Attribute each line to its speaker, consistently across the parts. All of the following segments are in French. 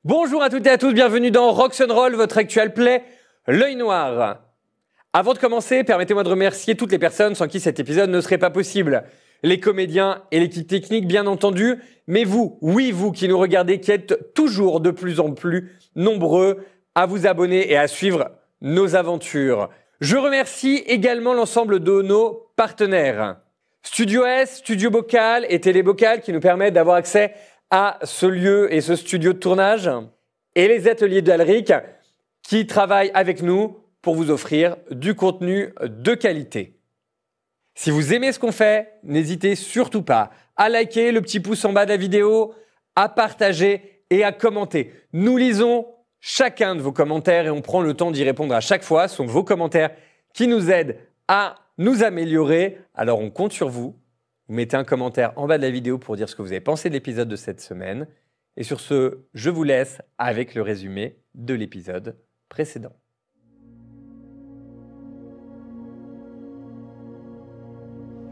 Speaker 1: Bonjour à toutes et à tous, bienvenue dans Rock'n'Roll, votre actual play, l'œil noir. Avant de commencer, permettez-moi de remercier toutes les personnes sans qui cet épisode ne serait pas possible. Les comédiens et l'équipe technique, bien entendu, mais vous, oui vous qui nous regardez, qui êtes toujours de plus en plus nombreux à vous abonner et à suivre nos aventures. Je remercie également l'ensemble de nos partenaires. Studio S, Studio Bocal et Télé Bocal qui nous permettent d'avoir accès à ce lieu et ce studio de tournage, et les ateliers d'Alric qui travaillent avec nous pour vous offrir du contenu de qualité. Si vous aimez ce qu'on fait, n'hésitez surtout pas à liker le petit pouce en bas de la vidéo, à partager et à commenter. Nous lisons chacun de vos commentaires et on prend le temps d'y répondre à chaque fois. Ce sont vos commentaires qui nous aident à nous améliorer. Alors on compte sur vous. Vous mettez un commentaire en bas de la vidéo pour dire ce que vous avez pensé de l'épisode de cette semaine. Et sur ce, je vous laisse avec le résumé de l'épisode précédent.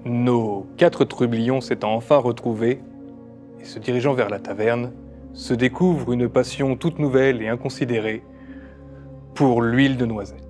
Speaker 2: Nos 4 trublions s'étant enfin retrouvés et se dirigeant vers la taverne, se découvrent une passion toute nouvelle et inconsidérée pour l'huile de noisette.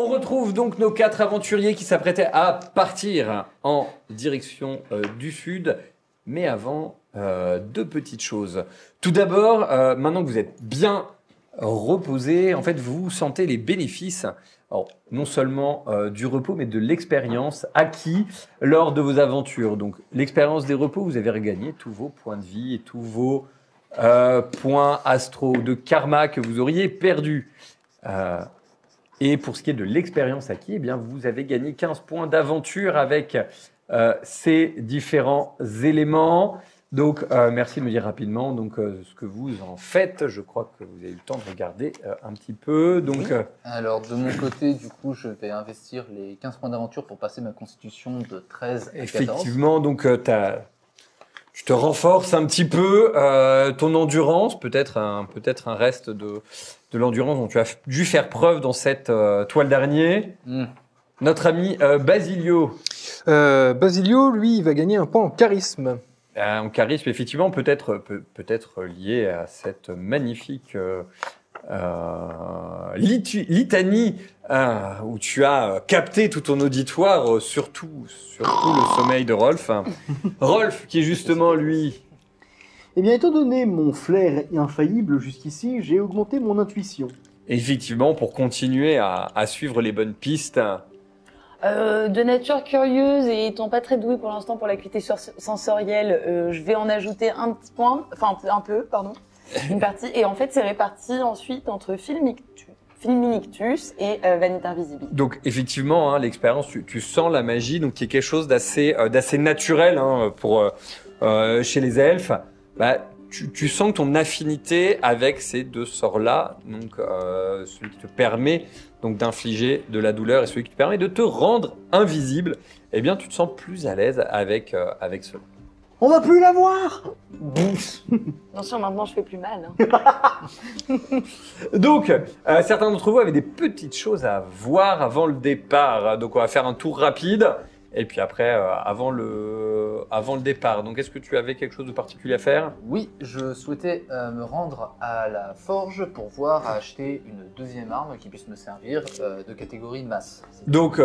Speaker 1: On retrouve donc nos 4 aventuriers qui s'apprêtaient à partir en direction du sud. Mais avant, 2 petites choses. Tout d'abord, maintenant que vous êtes bien reposés, en fait, vous sentez les bénéfices, alors, non seulement du repos, mais de l'expérience acquis lors de vos aventures. Donc, l'expérience des repos, vous avez regagné tous vos points de vie et tous vos points astro de karma que vous auriez perdus. Et pour ce qui est de l'expérience acquise, eh bien, vous avez gagné 15 points d'aventure avec ces différents éléments. Donc, merci de me dire rapidement ce que vous en faites. Je crois que vous avez eu le temps de regarder un petit peu. Donc,
Speaker 3: oui. Alors, de mon côté, du coup, je vais investir les 15 points d'aventure pour passer ma constitution de 13 à 14.
Speaker 1: Effectivement, donc, je te renforce un petit peu ton endurance, peut-être un reste de l'endurance dont tu as dû faire preuve dans cette toile d'araignée. Notre ami Basilio.
Speaker 4: Basilio, lui, il va gagner un point en charisme.
Speaker 1: En charisme, effectivement, peut-être lié à cette magnifique litanie où tu as capté tout ton auditoire, surtout le sommeil de Rolf. Rolf, qui est justement, lui...
Speaker 5: Eh bien, étant donné mon flair infaillible jusqu'ici, j'ai augmenté mon intuition.
Speaker 1: Effectivement, pour continuer à suivre les bonnes pistes.
Speaker 6: De nature curieuse et étant pas très douée pour l'instant pour l'acuité sensorielle, je vais en ajouter un petit point, enfin un peu, pardon, une partie. Et en fait, c'est réparti ensuite entre Fulminictus et Vanité Invisible.
Speaker 1: Donc effectivement, hein, l'expérience, tu sens la magie, donc qui est quelque chose d'assez naturel hein, pour chez les elfes. Bah, tu sens que ton affinité avec ces deux sorts-là, donc celui qui te permet donc d'infliger de la douleur et celui qui te permet de te rendre invisible, eh bien tu te sens plus à l'aise avec cela.
Speaker 5: On va plus la voir.
Speaker 6: Bien sûr, maintenant je fais plus mal. Hein.
Speaker 1: Donc, certains d'entre vous avaient des petites choses à voir avant le départ. Donc, on va faire un tour rapide. Et puis après, avant le départ. Donc, est-ce que tu avais quelque chose de particulier à faire?
Speaker 3: Oui, je souhaitais me rendre à la forge pour voir acheter une deuxième arme qui puisse me servir de catégorie masse.
Speaker 1: Donc,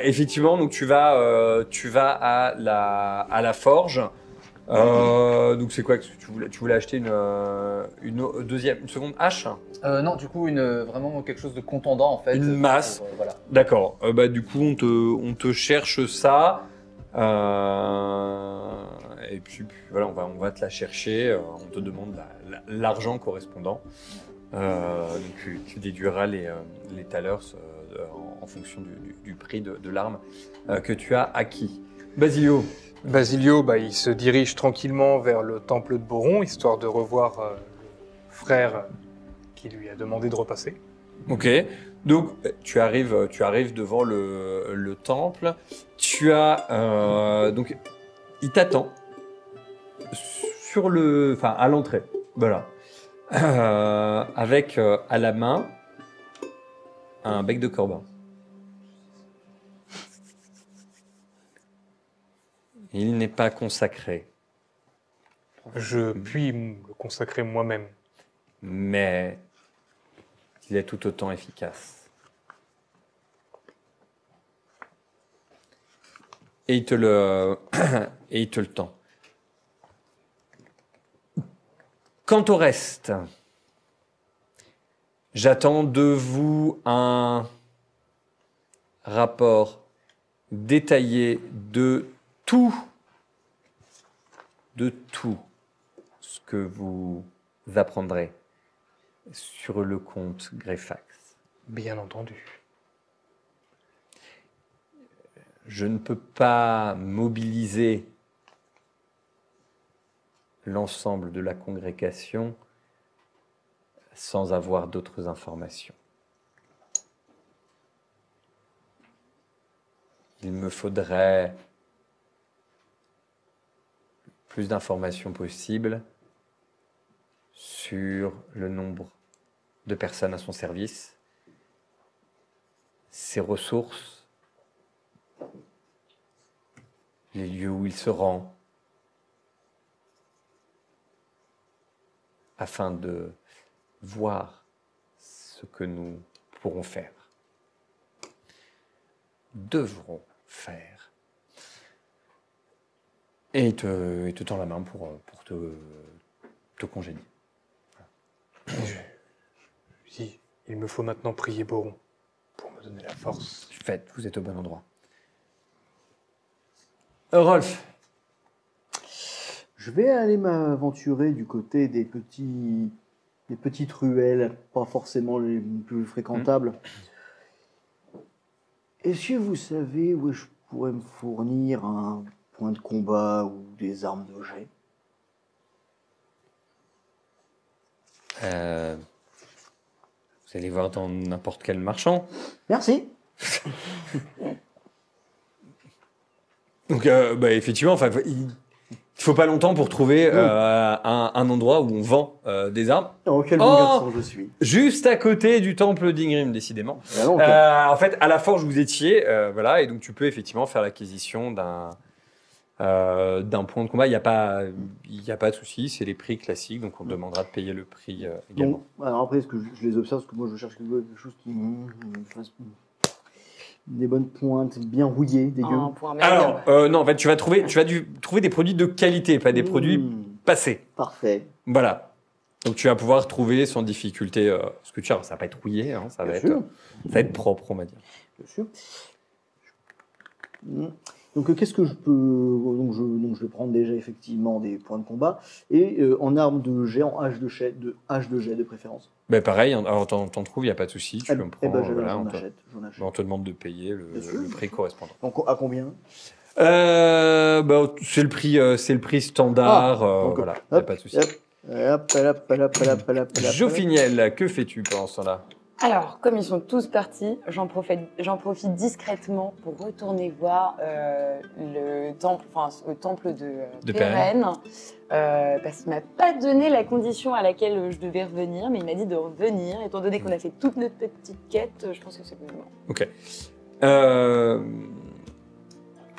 Speaker 1: effectivement, donc tu vas à la forge. Donc, c'est quoi que tu voulais acheter une seconde hache?
Speaker 3: Non, du coup, vraiment quelque chose de contondant en fait.
Speaker 1: Une masse.
Speaker 3: Voilà.
Speaker 1: D'accord. Du coup, on te cherche ça. Et puis voilà, on va te la chercher. On te demande l'argent correspondant. Donc tu déduiras les talers en fonction du prix de l'arme que tu as acquis. Basilio.
Speaker 2: Basilio, il se dirige tranquillement vers le temple de Boron, histoire de revoir le frère qui lui a demandé de repasser.
Speaker 1: Ok. Donc tu arrives devant le temple. Tu as donc il t'attend à l'entrée. Voilà. Avec à la main un bec de corbin. Il n'est pas consacré,
Speaker 2: Je puis le consacrer moi-même.
Speaker 1: mais il est tout autant efficace. Et il te le tend. Quant au reste, j'attends de vous un rapport détaillé de tout ce que vous apprendrez sur le compte Greyfax.
Speaker 2: Bien entendu.
Speaker 1: Je ne peux pas mobiliser l'ensemble de la congrégation sans avoir d'autres informations. Il me faudrait plus d'informations possibles sur le nombre de personnes à son service, ses ressources, les lieux où il se rend, afin de voir ce que nous pourrons faire, devrons faire. Et il te tend la main pour te congédier.
Speaker 2: Si, il me faut maintenant prier Boron pour me donner la force.
Speaker 1: Faites, vous êtes au bon endroit. Rolf.
Speaker 5: Je vais aller m'aventurer du côté des petites ruelles, pas forcément les plus fréquentables. Est-ce que vous savez où je pourrais me fournir un point de combat ou des armes de jet?
Speaker 1: Vous allez voir dans n'importe quel marchand.
Speaker 5: Merci.
Speaker 1: Donc, effectivement, il faut pas longtemps pour trouver un endroit où on vend des armes.
Speaker 5: Oh, quel bon garçon je suis.
Speaker 1: Juste à côté du temple d'Ingrim, décidément.
Speaker 5: Ah donc,
Speaker 1: En fait, à la forge, vous étiez, voilà, et donc tu peux effectivement faire l'acquisition d'un point de combat. Il y a pas de souci, c'est les prix classiques, donc on te demandera de payer le prix également.
Speaker 5: donc, alors après, est-ce que je les observe, parce que moi je cherche quelque chose qui fasse des bonnes pointes, bien rouillées, dégueu.
Speaker 6: Un point médium.
Speaker 1: Alors, non, en fait, tu vas trouver des produits de qualité, pas des produits passés.
Speaker 5: Parfait.
Speaker 1: Voilà. Donc tu vas pouvoir trouver sans difficulté ce que tu as. Ça va pas être rouillé, hein, ça va être propre, on va dire.
Speaker 5: Bien sûr. Donc qu'est-ce que je peux... Donc je vais prendre déjà effectivement des points de combat et en armes de jet, en hache de jet de préférence.
Speaker 1: Ben pareil, alors t'en trouves, il n'y a pas de souci. Tu peux me prendre, voilà,
Speaker 5: j'en achète.
Speaker 1: on te demande de payer le prix correspondant.
Speaker 5: Donc à combien?
Speaker 1: C'est le prix standard.
Speaker 5: Donc,
Speaker 1: voilà, il n'y a pas de souci. Jofiniel, que fais-tu pendant ce temps-là?
Speaker 6: Alors, comme ils sont tous partis, j'en profite discrètement pour retourner voir le temple de Pérenne, parce qu'il m'a pas donné la condition à laquelle je devais revenir, mais il m'a dit de revenir. Étant donné qu'on a fait toute notre petite quête, je pense que c'est le moment.
Speaker 1: Ok.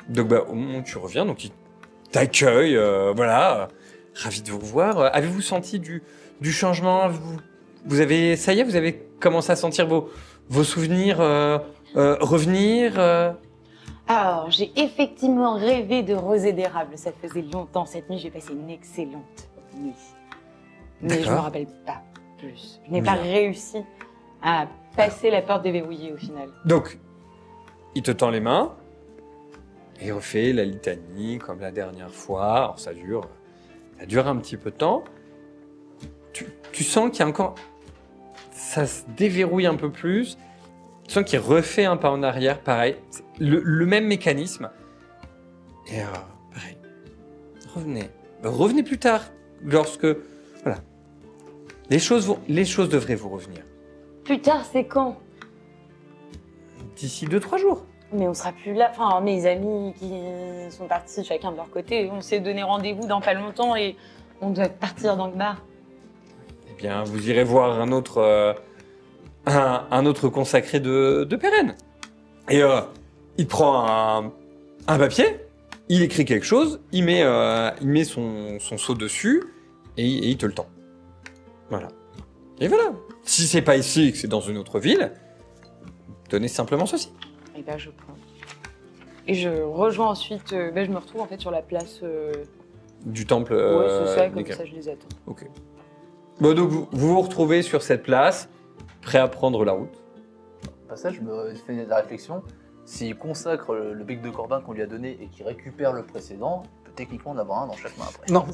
Speaker 1: Donc, au moment où tu reviens, donc il t'accueille, voilà, ravi de vous revoir. Avez-vous senti du changement? Vous avez, ça y est, vous avez commencé à sentir vos souvenirs revenir
Speaker 6: Alors, j'ai effectivement rêvé de rosée d'érable. Ça faisait longtemps. Cette nuit, j'ai passé une excellente nuit. Mais je me rappelle pas plus. Je n'ai pas réussi à passer la porte déverrouillée au final.
Speaker 1: Donc, il te tend les mains et il refait la litanie comme la dernière fois. Alors, ça dure un petit peu de temps. Tu sens qu'il y a encore... Ça se déverrouille un peu plus. Tu sens qu'il refait un pas en arrière, pareil. C'est le même mécanisme. Et pareil. Revenez plus tard, lorsque... Voilà. Les choses devraient vous revenir.
Speaker 6: Plus tard, c'est quand?
Speaker 1: D'ici 2-3 jours.
Speaker 6: Mais on sera plus là. Enfin, mes amis qui sont partis chacun de leur côté, on s'est donné rendez-vous dans pas longtemps et on doit partir dans le bar.
Speaker 1: Eh bien, vous irez voir un autre consacré de Pérenne. Et il prend un papier, il écrit quelque chose, il met son sceau dessus et il te le tend. Voilà. Et voilà. Si c'est pas ici et que c'est dans une autre ville, donnez simplement ceci.
Speaker 6: Et ben je prends. Et je rejoins ensuite, je me retrouve en fait sur la place.
Speaker 1: Du temple.
Speaker 6: Ouais, c'est ça, comme ça je les attends.
Speaker 1: Ok. Bon, donc vous retrouvez sur cette place, prêt à prendre la route.
Speaker 3: Au passage, je me fais la réflexion. S'il consacre le bec de Corbin qu'on lui a donné et qu'il récupère le précédent, il peut techniquement en avoir un dans chaque main après.
Speaker 4: Non,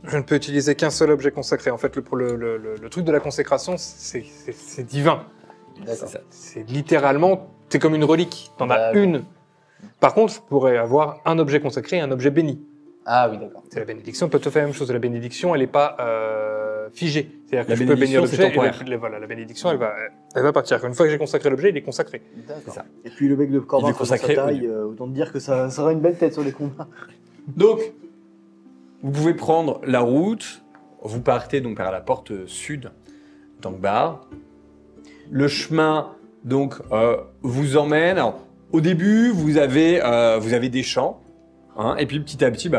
Speaker 4: je ne peux utiliser qu'un seul objet consacré. En fait, le truc de la consécration, c'est divin.
Speaker 3: D'accord.
Speaker 4: C'est littéralement, c'est comme une relique. T'en as une. Par contre, je pourrais avoir un objet consacré et un objet béni.
Speaker 3: Ah oui, d'accord.
Speaker 4: C'est la bénédiction, peut te faire la même chose. La bénédiction, elle n'est pas figée. C'est-à-dire que
Speaker 1: La
Speaker 4: je peux bénir
Speaker 1: bénédiction, c'est
Speaker 4: l'objet.
Speaker 1: temporaire.
Speaker 4: Voilà, la bénédiction, elle va partir. Une fois que j'ai consacré l'objet, il est consacré.
Speaker 3: D'accord.
Speaker 1: C'est ça.
Speaker 5: Et puis le bec de Corbin,
Speaker 1: Il est consacré
Speaker 5: sa taille, autant te dire que ça aura une belle tête sur les combats.
Speaker 1: Donc, vous pouvez prendre la route. Vous partez donc vers la porte sud d'Angbar. Le chemin donc vous emmène. Alors, au début, vous avez des champs, hein, et puis petit à petit,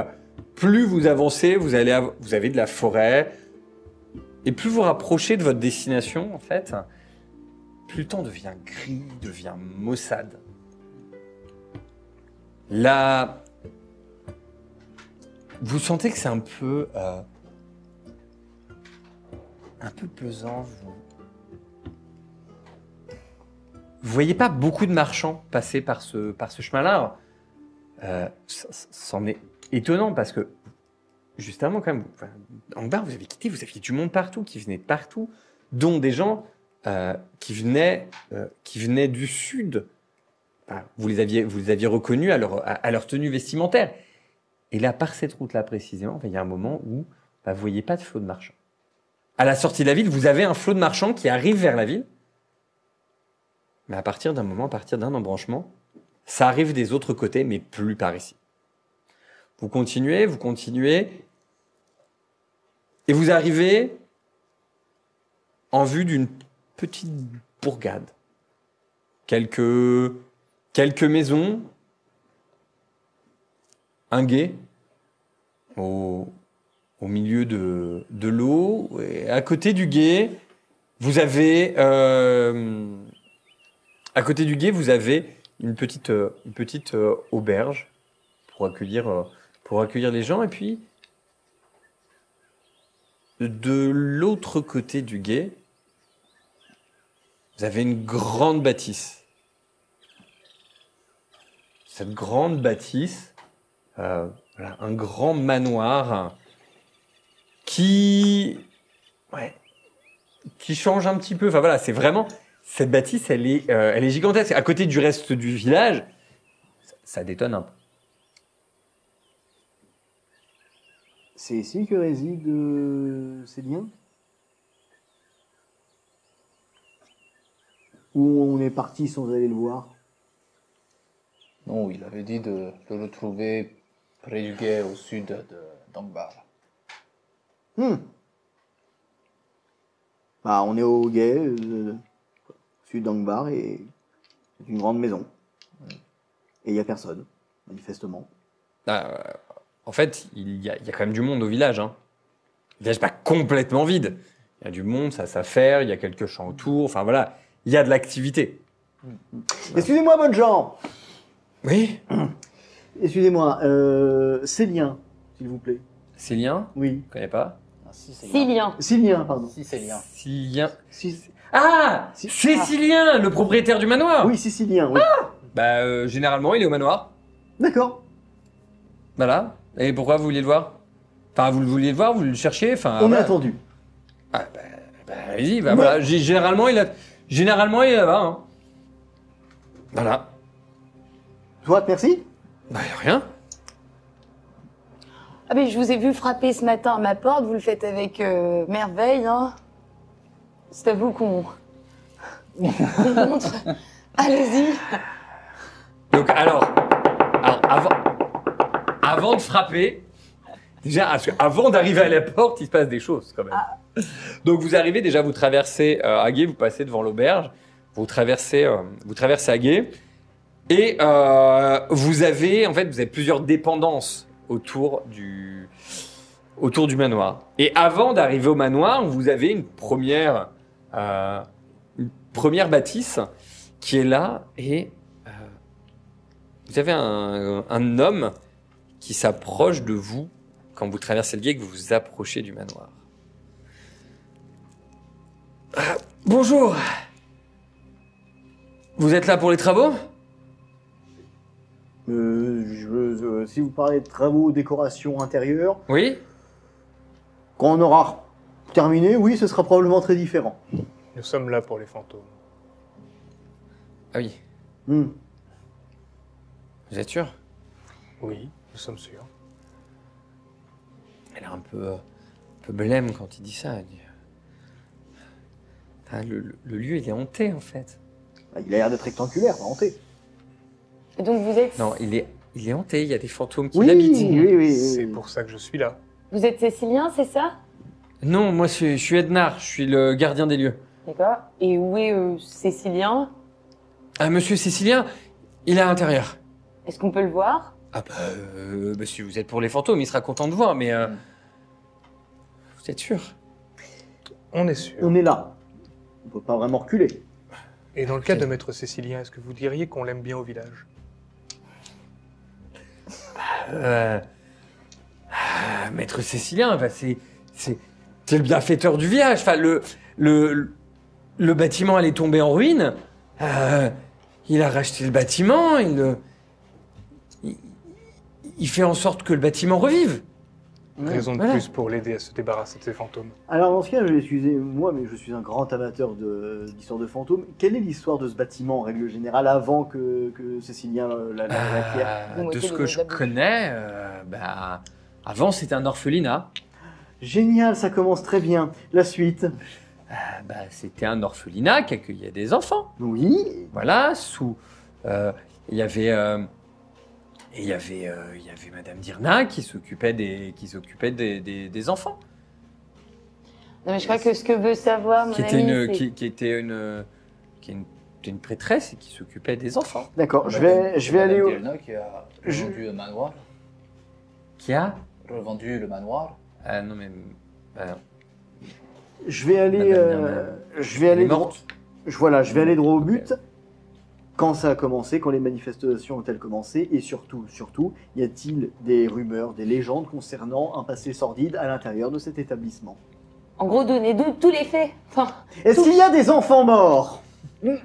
Speaker 1: plus vous avancez, vous avez de la forêt, et plus vous rapprochez de votre destination, en fait, plus le temps devient gris, devient maussade. Là, vous sentez que c'est un peu pesant. Vous voyez pas beaucoup de marchands passer par ce chemin-là. C'en est étonnant parce que, justement, quand même, en bar, vous avez quitté, vous aviez du monde partout, qui venait de partout, dont des gens qui venaient du sud. Enfin, vous les aviez reconnus à leur tenue vestimentaire. Et là, par cette route-là précisément, il y a un moment où vous voyez pas de flot de marchands. À la sortie de la ville, vous avez un flot de marchands qui arrive vers la ville. Mais à partir d'un embranchement, ça arrive des autres côtés, mais plus par ici. Vous continuez, et vous arrivez en vue d'une petite bourgade. Quelques maisons, un gué au milieu de l'eau. Et à côté du gué, vous avez une petite auberge pour accueillir les gens. Et puis, de l'autre côté du gué, vous avez une grande bâtisse. Cette grande bâtisse, un grand manoir qui change un petit peu. Enfin voilà, c'est vraiment... Cette bâtisse, elle est gigantesque. À côté du reste du village, ça détonne un peu.
Speaker 5: C'est ici que réside Célien? Ou on est parti sans aller le voir?
Speaker 3: Non, il avait dit de le retrouver près du guet au sud d'Angbar.
Speaker 5: Bah, on est au guet, sud d'Angbar, et c'est une grande maison. Et il n'y a personne, manifestement.
Speaker 1: En fait, il y a quand même du monde au village. Hein. Le village n'est pas complètement vide. Il y a du monde, ça s'affaire, il y a quelques champs autour. Enfin voilà, il y a de l'activité.
Speaker 5: Excusez-moi, bonnes gens.
Speaker 1: Oui.
Speaker 5: Excusez-moi, Célien, s'il vous plaît.
Speaker 1: Célien,
Speaker 5: Oui.
Speaker 1: je connais pas.
Speaker 3: Ah, si, c'est
Speaker 6: Célien.
Speaker 5: Célien, pardon.
Speaker 3: Si, c'est lien.
Speaker 1: Célien.
Speaker 5: Si-
Speaker 1: Ah, Cécilien, le propriétaire du manoir.
Speaker 5: Oui, Sicilien, oui.
Speaker 1: Bah généralement, il est au manoir.
Speaker 5: D'accord.
Speaker 1: Voilà. Et pourquoi vous vouliez le voir? Enfin, vous le vouliez le voir, vous le cherchiez. Enfin.
Speaker 5: On a
Speaker 1: voilà.
Speaker 5: attendu.
Speaker 1: Ah, allez-y. Bah, voilà. Généralement, il est là-bas. Hein. Voilà.
Speaker 5: Soit, merci.
Speaker 1: Bah y a rien.
Speaker 6: Ah mais je vous ai vu frapper ce matin à ma porte, vous le faites avec merveille, hein. C'est à vous qu'on montre. Allez-y.
Speaker 1: Donc alors avant de frapper, déjà avant d'arriver à la porte, il se passe des choses quand même. Donc vous arrivez déjà, vous traversez Aguet, vous passez devant l'auberge, vous traversez Aguet, et vous avez plusieurs dépendances autour du manoir. Et avant d'arriver au manoir, vous avez une première bâtisse qui est là, et vous avez un homme qui s'approche de vous quand vous traversez le guet et que vous vous approchez du manoir. Bonjour. Vous êtes là pour les travaux?
Speaker 5: Si vous parlez de travaux, décoration intérieure,
Speaker 1: Oui.
Speaker 5: quand on aura terminé, oui, ce sera probablement très différent.
Speaker 4: Nous sommes là pour les fantômes.
Speaker 1: Ah oui.
Speaker 5: Hmm.
Speaker 1: Vous êtes sûr?
Speaker 4: Oui, nous sommes sûrs.
Speaker 1: Elle est un peu blême quand il dit ça. Elle dit, le lieu, il est hanté, en fait.
Speaker 5: Bah, il a l'air d'être rectangulaire, pas hanté.
Speaker 6: Et donc vous êtes...
Speaker 1: Non, il est hanté. Il y a des fantômes qui
Speaker 5: Oui,
Speaker 1: l'habitent.
Speaker 5: oui.
Speaker 4: C'est pour ça que je suis là.
Speaker 6: Vous êtes Cécilien, c'est ça?
Speaker 1: Non, moi, je suis Ednar. Je suis le gardien des lieux.
Speaker 6: D'accord. Et où est Cécilien?
Speaker 1: Ah, monsieur Cécilien, il est à l'intérieur.
Speaker 6: Est-ce qu'on peut le voir?
Speaker 1: Ah bah, si vous êtes pour les fantômes, il sera content de voir, mais... Vous êtes sûr?
Speaker 4: On est sûr.
Speaker 5: On est là. On peut pas vraiment reculer.
Speaker 4: Et dans le cas de Maître Cécilien, est-ce que vous diriez qu'on l'aime bien au village?
Speaker 1: Maître Cécilien, bah, c'est le bienfaiteur du village. Enfin, le bâtiment allait tomber en ruine. Il a racheté le bâtiment. Il fait en sorte que le bâtiment revive.
Speaker 4: Raison de
Speaker 1: Voilà.
Speaker 4: plus pour l'aider à se débarrasser de ces fantômes.
Speaker 5: Alors dans ce cas, excusez-moi, mais je suis un grand amateur d'histoire de fantômes. Quelle est l'histoire de ce bâtiment en règle générale avant que Cécilien la pierre?
Speaker 6: Bon,
Speaker 1: De
Speaker 6: ok,
Speaker 1: ce que
Speaker 6: les
Speaker 1: je
Speaker 6: abus.
Speaker 1: connais, avant c'était un orphelinat.
Speaker 5: Génial, ça commence très bien. La suite?
Speaker 1: C'était un orphelinat qui accueillait des enfants.
Speaker 5: Oui.
Speaker 1: Voilà, il y avait Madame Dirna qui s'occupait des enfants,
Speaker 6: Non mais je crois que ce que veut savoir mon
Speaker 1: qui
Speaker 6: ami,
Speaker 1: était une prêtresse et qui s'occupait des enfants.
Speaker 5: D'accord, je vais aller au...
Speaker 3: Madame qui a revendu le manoir.
Speaker 1: Qui a
Speaker 3: Revendu le manoir.
Speaker 1: Ah non mais
Speaker 5: Je vais aller... je vais
Speaker 1: elle
Speaker 5: aller
Speaker 1: est morte.
Speaker 5: je vais aller droit au but. Quand ça a commencé, quand les manifestations ont-elles commencé, et surtout, y a-t-il des rumeurs, des légendes concernant un passé sordide à l'intérieur de cet établissement?
Speaker 6: En gros, donnez-nous tous les faits. Enfin,
Speaker 5: Est-ce qu'il y a des enfants morts?
Speaker 6: alors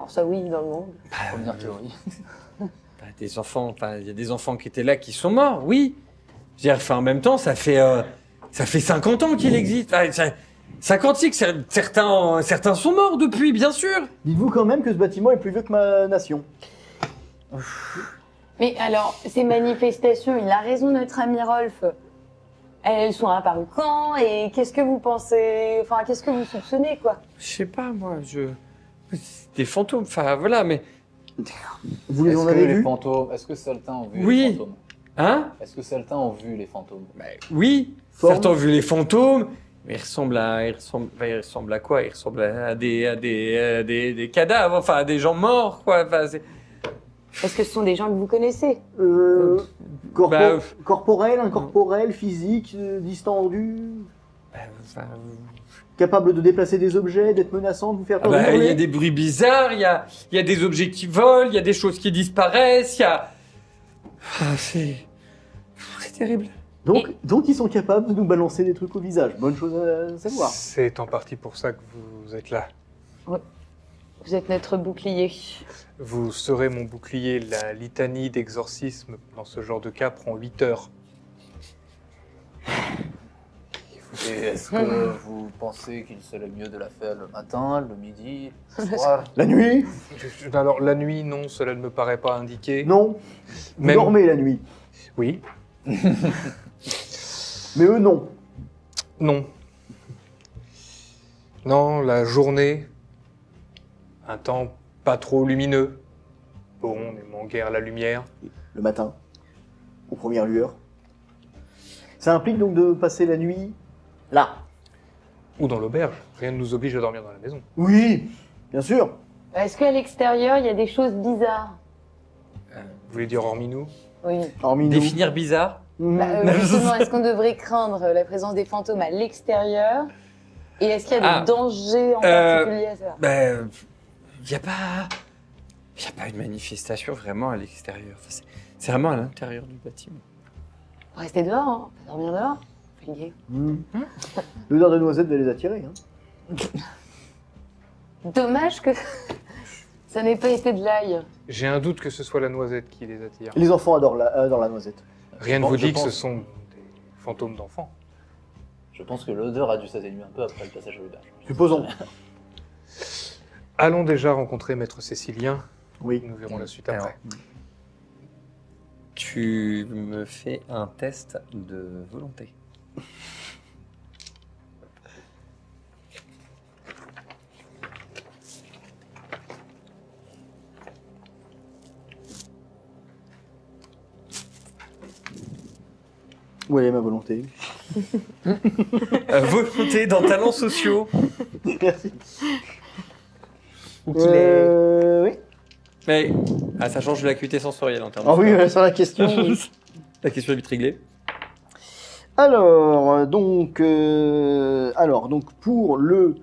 Speaker 6: ça oui, dans le monde.
Speaker 3: Première théorie.
Speaker 1: Des enfants, enfin il y a des enfants qui étaient là qui sont morts, oui. Je veux dire, enfin, en même temps, ça fait 50 ans qu'il existe. Enfin, 50 ans que certains sont morts depuis, bien sûr.
Speaker 5: Dites-vous quand même que ce bâtiment est plus vieux que ma nation.
Speaker 6: Mais alors, ces manifestations, il a raison, notre ami Rolf. Elles sont apparues quand? Et qu'est-ce que vous pensez? Enfin, qu'est-ce que vous soupçonnez, quoi?
Speaker 1: Je sais pas, moi, des fantômes, enfin, voilà, mais...
Speaker 5: Vous les en
Speaker 3: Est-ce que
Speaker 5: avez
Speaker 3: les
Speaker 5: vus?
Speaker 3: fantômes, est-ce que certains ont vu
Speaker 1: Oui.
Speaker 3: les fantômes?
Speaker 1: Hein?
Speaker 3: Est-ce que certains ont vu les fantômes?
Speaker 1: Oui,
Speaker 5: Forme.
Speaker 1: certains ont vu les fantômes, mais ils ressemblent à quoi? Ils ressemblent à des cadavres, enfin, à des gens morts, quoi. Enfin,
Speaker 6: Est-ce que ce sont des gens que vous connaissez?
Speaker 1: Bah,
Speaker 5: Corporel, incorporel, physique, distendu,
Speaker 1: enfin,
Speaker 5: capable de déplacer des objets, d'être menaçant, de vous faire peur. de
Speaker 1: il y a
Speaker 5: hurler.
Speaker 1: des bruits bizarres, il y a des objets qui volent, il y a des choses qui disparaissent, il y a... Ah, c'est terrible.
Speaker 5: Donc ils sont capables de nous balancer des trucs au visage. Bonne chose à savoir.
Speaker 4: C'est en partie pour ça que vous êtes là.
Speaker 6: Vous êtes notre bouclier.
Speaker 4: Vous serez mon bouclier. La litanie d'exorcisme dans ce genre de cas prend 8 heures.
Speaker 3: Et est-ce que vous pensez qu'il serait mieux de la faire le matin, le midi, le soir?
Speaker 5: La nuit?
Speaker 4: Alors la nuit, non, cela ne me paraît pas indiqué.
Speaker 5: Non. Vous
Speaker 4: Même-
Speaker 5: dormez la nuit.
Speaker 4: Oui.
Speaker 5: Mais eux, non.
Speaker 4: Non. Non, la journée, un temps pas trop lumineux. Bon, on n'aimant guère la lumière.
Speaker 5: Le matin, aux premières lueurs. Ça implique donc de passer la nuit là.
Speaker 4: Ou dans l'auberge. Rien ne nous oblige à dormir dans la maison.
Speaker 5: Oui, bien sûr.
Speaker 6: Est-ce qu'à l'extérieur, il y a des choses bizarres?
Speaker 4: Vous voulez dire hormis nous?
Speaker 6: Oui.
Speaker 5: Hormis nous.
Speaker 1: Définir bizarre?
Speaker 5: Mhm.
Speaker 6: Justement, est-ce qu'on devrait craindre la présence des fantômes à l'extérieur? Et est-ce qu'il y a des
Speaker 1: Ah.
Speaker 6: dangers en particulier à ça?
Speaker 1: Ben, il n'y a pas une manifestation vraiment à l'extérieur. Enfin, c'est vraiment à l'intérieur du bâtiment.
Speaker 6: Restez dehors, hein. Pas dormir dehors. Flinguer.
Speaker 5: Mhm. L'odeur de noisette va les attirer. Hein.
Speaker 6: Dommage que ça n'ait pas été de l'ail.
Speaker 4: J'ai un doute que ce soit la noisette qui les attire.
Speaker 5: Les enfants adorent la noisette.
Speaker 4: Rien ne
Speaker 3: Bon,
Speaker 4: vous
Speaker 3: je
Speaker 4: dit que ce
Speaker 3: pense-
Speaker 4: sont des fantômes d'enfants.
Speaker 3: Je pense que l'odeur a dû s'atténuer un peu après le passage à l'auberge.
Speaker 5: Supposons.
Speaker 4: Allons déjà rencontrer Maître Cécilien.
Speaker 5: Oui.
Speaker 4: Nous verrons la suite
Speaker 1: Alors,
Speaker 4: après.
Speaker 1: tu me fais un test de volonté.
Speaker 5: Où est ma volonté?
Speaker 1: Volonté dans talents sociaux.
Speaker 5: Merci.
Speaker 1: Ou qu'il est...
Speaker 5: Oui.
Speaker 1: Mais, ça change de l'acuité sensorielle en termes
Speaker 5: Ah
Speaker 1: de
Speaker 5: oui,
Speaker 1: score.
Speaker 5: sur la question. Oui.
Speaker 1: La question est vite réglée.
Speaker 5: Alors, donc pour le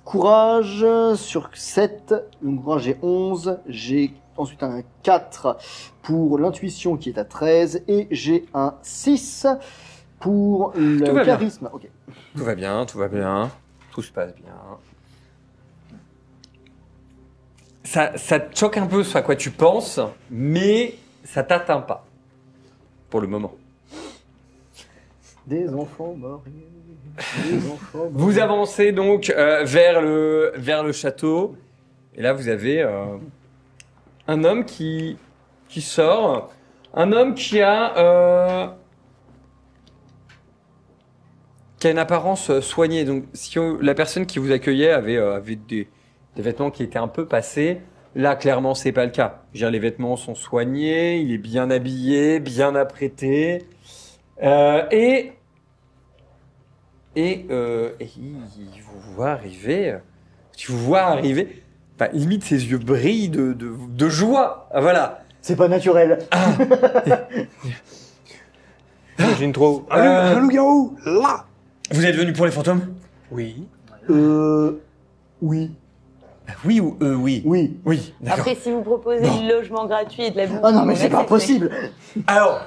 Speaker 5: courage, sur 7, le courage j'ai 11, j'ai ensuite un 4 pour l'intuition qui est à 13, et j'ai un 6 pour
Speaker 1: Tout
Speaker 5: le
Speaker 1: va bien.
Speaker 5: charisme. Ok.
Speaker 1: Tout va bien, tout se passe bien. Ça te choque un peu ce à quoi tu penses, mais ça t'atteint pas. Pour le moment.
Speaker 5: Des enfants morts. Des enfants morts.
Speaker 1: Vous avancez donc vers le château, et là vous avez un homme qui sort, un homme qui a une apparence soignée. Donc si la personne qui vous accueillait avait des vêtements qui étaient un peu passés, là clairement c'est pas le cas. Je veux dire, les vêtements sont soignés, il est bien habillé, bien apprêté, et il vous voit arriver. Tu vous vois arriver. Enfin, limite, ses yeux brillent de joie. Ah, voilà.
Speaker 5: C'est pas naturel.
Speaker 4: J'imagine trop.
Speaker 1: Euh,
Speaker 4: Un loup-garou là.
Speaker 1: Vous êtes venu pour les fantômes?
Speaker 4: Oui.
Speaker 5: Oui.
Speaker 1: Oui ou oui?
Speaker 5: Oui.
Speaker 1: Oui, d'accord.
Speaker 6: Après, si vous proposez
Speaker 1: Bon.
Speaker 6: du logement gratuit et de la bouffe...
Speaker 5: Ah non, mais
Speaker 6: on
Speaker 5: c'est pas
Speaker 6: accepte,
Speaker 5: possible.
Speaker 1: Alors,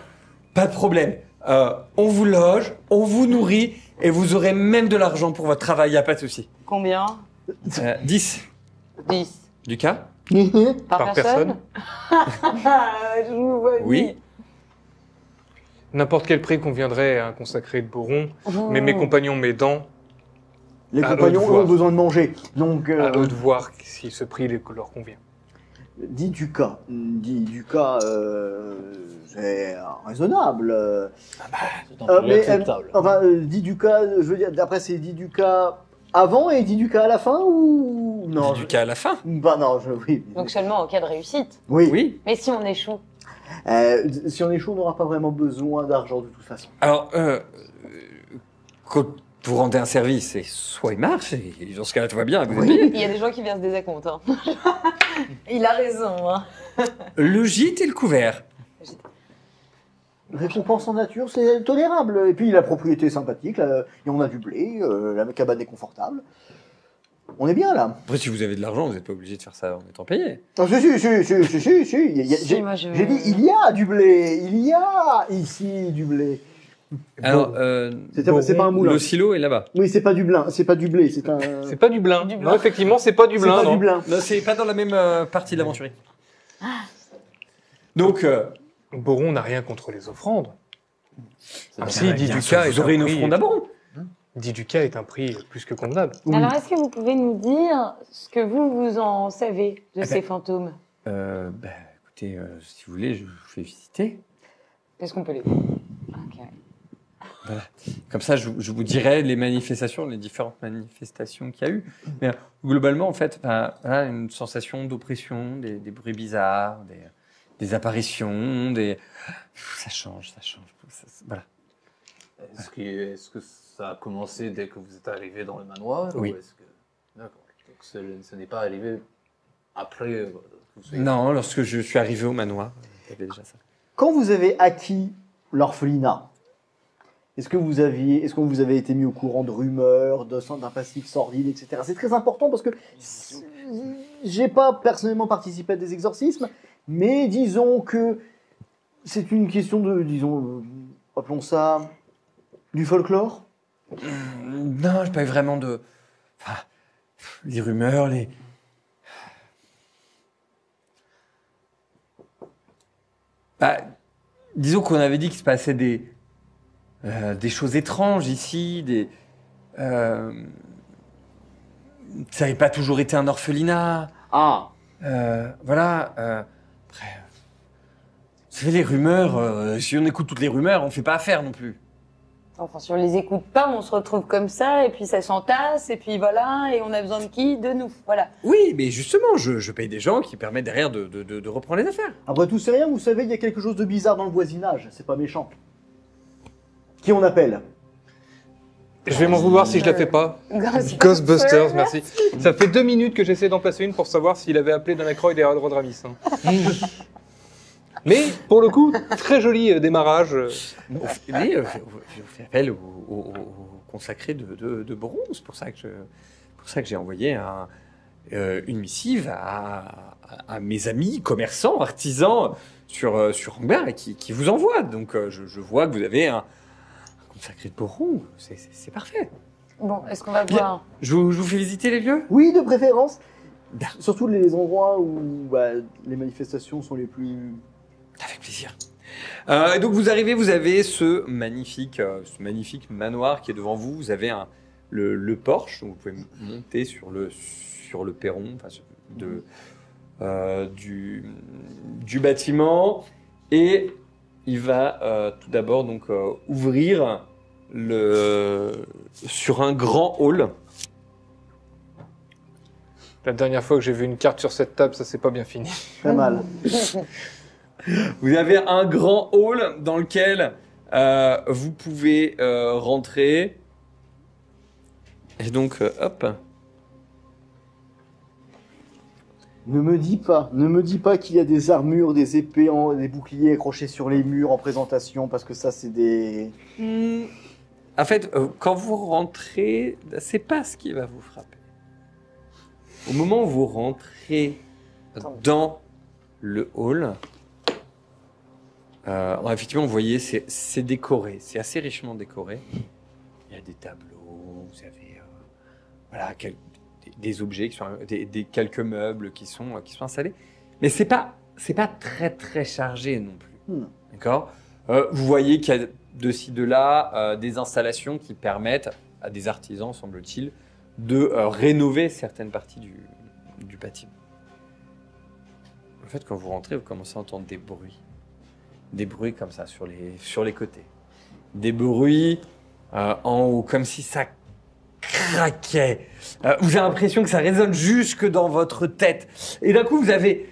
Speaker 1: pas de problème. On vous loge, on vous nourrit, et vous aurez même de l'argent pour votre travail, y a pas de souci.
Speaker 6: Combien?
Speaker 1: 10.
Speaker 6: 10.
Speaker 1: Lucas?
Speaker 6: Par personne? Je vous vois
Speaker 1: Oui.
Speaker 6: venir.
Speaker 4: N'importe quel prix conviendrait à un consacré de Boron, mais mes compagnons m'aidant,
Speaker 5: Les
Speaker 4: À eux de
Speaker 5: compagnons
Speaker 4: voir.
Speaker 5: ont besoin de manger. Donc,
Speaker 4: à eux de voir si ce prix leur convient.
Speaker 5: Dit du cas, c'est raisonnable.
Speaker 3: C'est un peu
Speaker 5: Mais,
Speaker 3: acceptable.
Speaker 5: enfin, dit du cas, je veux dire, d'après c'est dit du cas avant et dit du cas à la fin ou non?
Speaker 1: Du cas à la fin.
Speaker 5: Bah non, oui.
Speaker 6: Donc seulement en cas de réussite.
Speaker 5: Oui.
Speaker 1: Oui.
Speaker 6: Mais si on échoue,
Speaker 5: Si on échoue, on n'aura pas vraiment besoin d'argent de toute façon.
Speaker 1: Alors, quand vous rendez un service, et soit il marche, et dans ce cas-là, tout va bien, vous êtes payé.
Speaker 6: il y a des gens qui viennent se désacompte. Hein. Il a raison. Hein.
Speaker 1: Le gîte et le couvert.
Speaker 5: Récompense en nature, c'est tolérable. Et puis la propriété est sympathique, là, et on a du blé, la cabane est confortable. On est bien là.
Speaker 1: Après, si vous avez de l'argent, vous n'êtes pas obligé de faire ça en étant payé.
Speaker 5: Ah, si.
Speaker 6: Si, moi, je-
Speaker 5: J'ai dit, il y a du blé, il y a ici du blé.
Speaker 1: Alors,
Speaker 5: C'est pas un moulin.
Speaker 1: le silo est là-bas.
Speaker 5: Oui, c'est pas du blin, c'est pas du blé, c'est un.
Speaker 4: C'est pas du blin.
Speaker 6: Du blin.
Speaker 4: Non, effectivement, c'est pas du
Speaker 5: C'est
Speaker 4: blin.
Speaker 5: pas
Speaker 4: non.
Speaker 5: du blin.
Speaker 1: Non, c'est pas dans la même partie de l'aventurier. Donc,
Speaker 4: Boron n'a rien contre les offrandes. Ah,
Speaker 3: C'est
Speaker 4: si,
Speaker 3: bien.
Speaker 4: dit
Speaker 1: bien
Speaker 4: du
Speaker 1: sûr,
Speaker 4: cas
Speaker 1: vous aurez une offrande d'abord.
Speaker 4: Dit du cas est un prix plus que convenable.
Speaker 5: Oui.
Speaker 6: Alors, est-ce que vous pouvez nous dire ce que vous en savez de ces fantômes?
Speaker 1: Écoutez, si vous voulez, je vous fais visiter.
Speaker 6: Est-ce qu'on peut les... Ok.
Speaker 1: Comme ça, je vous dirai les manifestations, les différentes manifestations qu'il y a eu. Mais globalement, en fait, voilà, une sensation d'oppression, des bruits bizarres, des apparitions, ça change. Voilà.
Speaker 3: Est-ce que ça a commencé dès que vous êtes arrivé dans le manoir?
Speaker 1: Oui.
Speaker 3: Ou est-ce que... D'accord. Donc ce n'est pas arrivé après que vous soyez...
Speaker 1: Non, lorsque je suis arrivé au manoir, il y avait déjà ça.
Speaker 5: Quand vous avez acquis l'orphelinat, est-ce que vous avez été mis au courant de rumeurs, d'un passif sordide, etc. C'est très important parce que j'ai pas personnellement participé à des exorcismes, mais disons que c'est une question de, appelons ça, du folklore.
Speaker 1: Non, j'ai pas eu vraiment de... Enfin, les rumeurs, disons qu'on avait dit qu'il se passait des choses étranges ici, ça n'avait pas toujours été un orphelinat.
Speaker 5: Ah,
Speaker 1: Voilà. Après, vous savez, les rumeurs, si on écoute toutes les rumeurs, on fait pas affaire non plus.
Speaker 6: Enfin, si on les écoute pas, on se retrouve comme ça, et puis ça s'entasse, et puis voilà, et on a besoin de qui? De nous. Voilà.
Speaker 1: Oui, mais justement, je paye des gens qui permettent derrière de reprendre les affaires.
Speaker 5: après tout, c'est rien, vous savez, il y a quelque chose de bizarre dans le voisinage, c'est pas méchant. Qui on appelle?
Speaker 4: Je vais m'en vouloir si je la fais pas. Ghostbusters, merci. Ça fait 2 minutes que j'essaie d'en placer une pour savoir s'il avait appelé Dan Aykroyd et Rodramis. Mais pour le coup, très joli démarrage.
Speaker 1: Je vous fais appel au consacré de Boron. C'est pour ça que j'ai envoyé une missive à mes amis commerçants, artisans sur Angbert et qui vous envoient. Donc je vois que vous avez un consacré de Boron. C'est parfait.
Speaker 6: Bon, est-ce qu'on va
Speaker 1: Bien.
Speaker 6: voir?
Speaker 1: Je vous fais visiter les lieux.
Speaker 5: Oui, de préférence.
Speaker 1: Bien.
Speaker 5: Surtout les endroits où les manifestations sont les plus...
Speaker 1: Avec plaisir. Et donc vous arrivez, vous avez ce magnifique manoir qui est devant vous. Vous avez le porche, donc vous pouvez monter sur le perron enfin, du bâtiment. Et il va tout d'abord donc ouvrir sur un grand hall.
Speaker 4: La dernière fois que j'ai vu une carte sur cette table, ça s'est pas bien fini.
Speaker 5: Très mal.
Speaker 1: Vous avez un grand hall dans lequel vous pouvez rentrer. Et donc, hop.
Speaker 5: Ne me dis pas qu'il y a des armures, des épées, des boucliers accrochés sur les murs en présentation, parce que ça, c'est des...
Speaker 1: En fait, quand vous rentrez, c'est pas ce qui va vous frapper. Au moment où vous rentrez dans le hall, effectivement, vous voyez, c'est décoré, c'est assez richement décoré. Il y a des tableaux, vous avez voilà, des objets, qui sont, quelques meubles qui sont installés. Mais c'est pas très très chargé non plus. D'accord. Vous voyez qu'il y a de ci, de là, des installations qui permettent à des artisans, semble-t-il, de rénover certaines parties du bâtiment. fait, quand vous rentrez, vous commencez à entendre des bruits. Des bruits comme ça, sur les côtés. Des bruits en haut, comme si ça craquait. Vous avez l'impression que ça résonne jusque dans votre tête. Et d'un coup, vous avez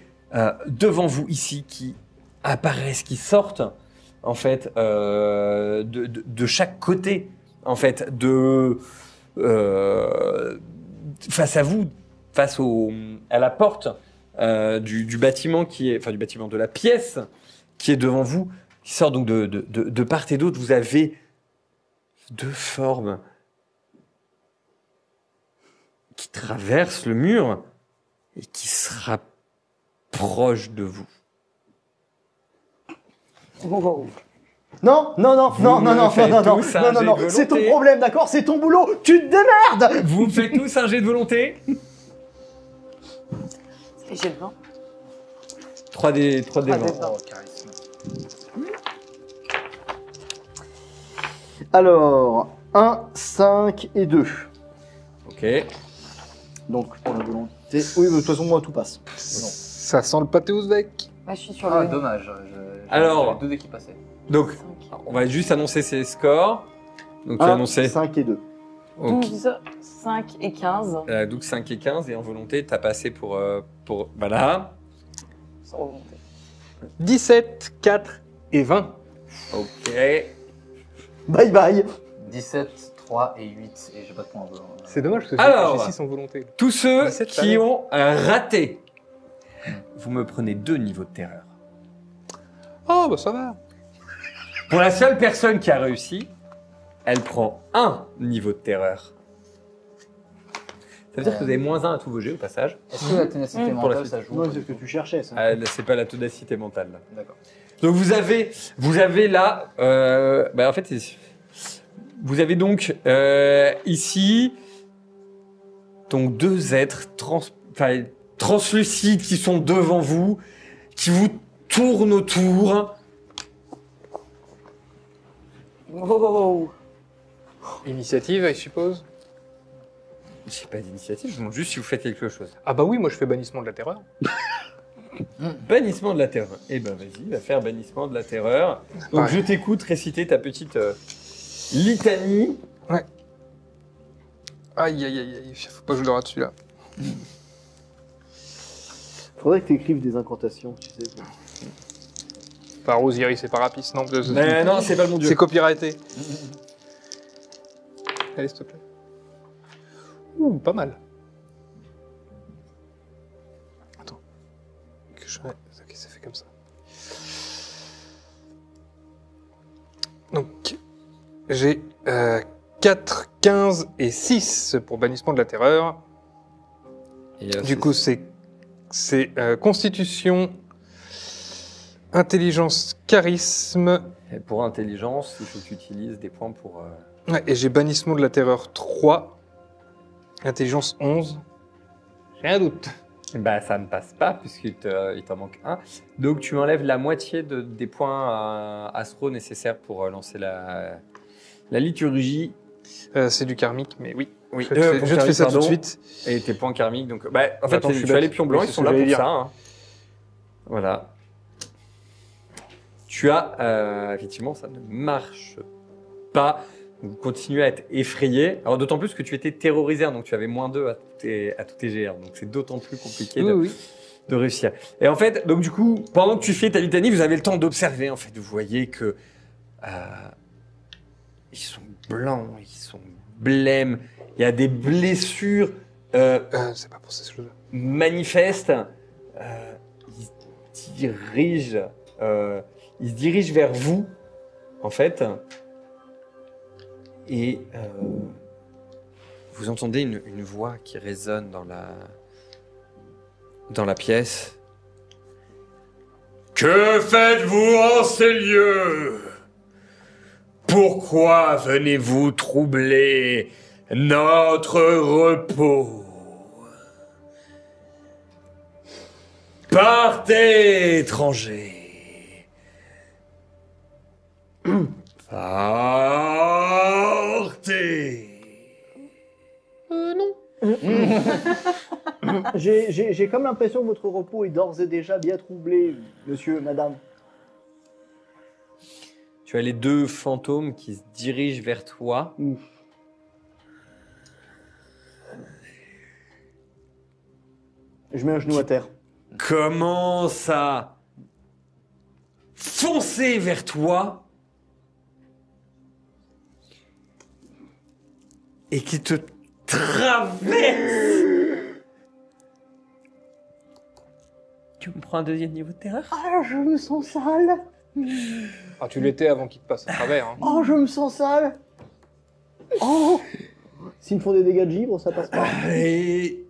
Speaker 1: devant vous, ici, qui apparaissent, qui sortent, en fait, de chaque côté, en fait, face à vous, à la porte du bâtiment du bâtiment, de la pièce qui est devant vous, qui sort donc de part et d'autre. Vous avez deux formes qui traversent le mur et qui se rapprochent de vous.
Speaker 6: Wow.
Speaker 5: Non, c'est ton problème, d'accord? C'est ton boulot, tu te démerdes!
Speaker 1: Vous faites tous un jet de volonté.
Speaker 6: Et j'ai le vent.
Speaker 1: 3D 20.
Speaker 3: Oh, charisme.
Speaker 5: Alors, 1, 5 et 2.
Speaker 1: Ok.
Speaker 5: Donc, pour la volonté... Oui, mais de toute façon, moi, tout passe.
Speaker 4: Ça sent le pâté ouzbek.
Speaker 6: Moi, je suis sur
Speaker 3: Ah,
Speaker 6: le
Speaker 3: dommage.
Speaker 1: Alors.
Speaker 3: J'avais 2 dés qui passaient.
Speaker 1: Donc,
Speaker 6: 5.
Speaker 1: on va juste annoncer ces scores. Donc, tu as
Speaker 5: 1,
Speaker 1: annoncé.
Speaker 5: 5 et 2.
Speaker 1: Ok.
Speaker 6: 12, 5 et 15.
Speaker 1: Donc 5 et 15, et en volonté, t'as passé pour voilà.
Speaker 6: Sans remonter.
Speaker 4: 17, 4 et 20.
Speaker 1: Ok.
Speaker 5: Bye bye!
Speaker 3: 17, 3 et 8. Et j'ai pas de points.
Speaker 4: C'est dommage parce que
Speaker 1: Alors.
Speaker 4: j'ai 6 sans volonté.
Speaker 1: Tous ceux
Speaker 4: 17,
Speaker 1: qui
Speaker 4: pareil.
Speaker 1: ont raté, vous me prenez 2 niveaux de terreur.
Speaker 4: Oh, bah ça va.
Speaker 1: Pour la seule personne qui a réussi, elle prend 1 niveau de terreur. Ça veut dire que vous avez moins 1 à tous vos jets au passage.
Speaker 3: Est-ce que la ténacité
Speaker 1: Pour la
Speaker 3: mentale,
Speaker 1: suite.
Speaker 3: ça joue?
Speaker 5: Non, c'est ce que tu cherchais, ça.
Speaker 1: Ah, c'est pas la ténacité mentale. Là.
Speaker 3: D'accord.
Speaker 1: Donc vous avez là, en fait, vous avez donc ici donc 2 êtres translucides qui sont devant vous, qui vous tournent autour.
Speaker 6: Wow.
Speaker 4: Initiative, je suppose.
Speaker 1: J'ai pas d'initiative, je vous demande juste si vous faites quelque chose.
Speaker 4: Ah bah oui, moi je fais bannissement de la terreur.
Speaker 1: Bannissement de la terreur. Eh ben vas-y, va faire bannissement de la terreur. Donc
Speaker 4: Ouais.
Speaker 1: je t'écoute réciter ta petite litanie.
Speaker 4: Aïe, aïe, aïe, aïe, faut pas que je le rate celui-là.
Speaker 5: Faudrait que tu écrives des incantations, tu sais.
Speaker 4: Par Osiris et par Apis, non.
Speaker 1: Mais non, c'est pas le bon dieu.
Speaker 4: C'est copyrighté. Allez, s'il te plaît. Ouh, pas mal. Attends. Que je... Ok, ça fait comme ça. Donc, j'ai 4, 15 et 6 pour bannissement de la terreur.
Speaker 1: Et,
Speaker 4: Du coup, c'est constitution, intelligence, charisme.
Speaker 1: et pour intelligence, il faut que tu utilises des points pour...
Speaker 4: Ouais, et j'ai bannissement de la terreur 3. Intelligence 11. J'ai un doute.
Speaker 1: Bah ça ne passe pas puisqu'il t'en manque 1. Donc tu m'enlèves la moitié des points astro nécessaires pour lancer la liturgie.
Speaker 4: C'est du karmique, mais oui.
Speaker 1: Oui,
Speaker 4: Je te fais ça tout de suite.
Speaker 1: Et tes points karmiques. Donc, en fait,
Speaker 4: Attends, je suis
Speaker 1: tu as
Speaker 4: bête.
Speaker 1: les pions blancs,
Speaker 4: Oui,
Speaker 1: ils
Speaker 4: c'est
Speaker 1: sont
Speaker 4: ce
Speaker 1: là
Speaker 4: que
Speaker 1: pour
Speaker 4: j'allais
Speaker 1: ça.
Speaker 4: dire.
Speaker 1: Hein. Voilà. Tu as, effectivement, ça ne marche pas. Vous continuez à être effrayé. Alors, d'autant plus que tu étais terrorisé, hein, donc tu avais moins 2 à tous tes GR. Donc, c'est d'autant plus compliqué
Speaker 4: Oui.
Speaker 1: de réussir. Et en fait, donc du coup, pendant que tu fais ta litanie, vous avez le temps d'observer. En fait, vous voyez que ils sont blancs, ils sont blêmes. Il y a des blessures
Speaker 4: C'est pas pour ces choses-là.
Speaker 1: manifestes. Ils se dirigent vers vous, en fait. Et vous entendez une voix qui résonne dans la pièce. Que faites-vous en ces lieux? Pourquoi venez-vous troubler notre repos? Partez, étrangers. Partez.
Speaker 4: Non.
Speaker 5: J'ai comme l'impression que votre repos est d'ores et déjà bien troublé, monsieur, madame.
Speaker 1: Tu as les deux fantômes qui se dirigent vers toi.
Speaker 5: Je mets un genou à terre.
Speaker 1: Commence à foncer vers toi et qui te traverse. Tu me prends un deuxième niveau de terreur?
Speaker 5: Ah, je me sens sale.
Speaker 4: Ah, tu l'étais avant qu'il te passe à travers. Hein.
Speaker 5: Oh, je me sens sale. Oh. S'ils me font des dégâts de givre, ça passe pas.
Speaker 1: Et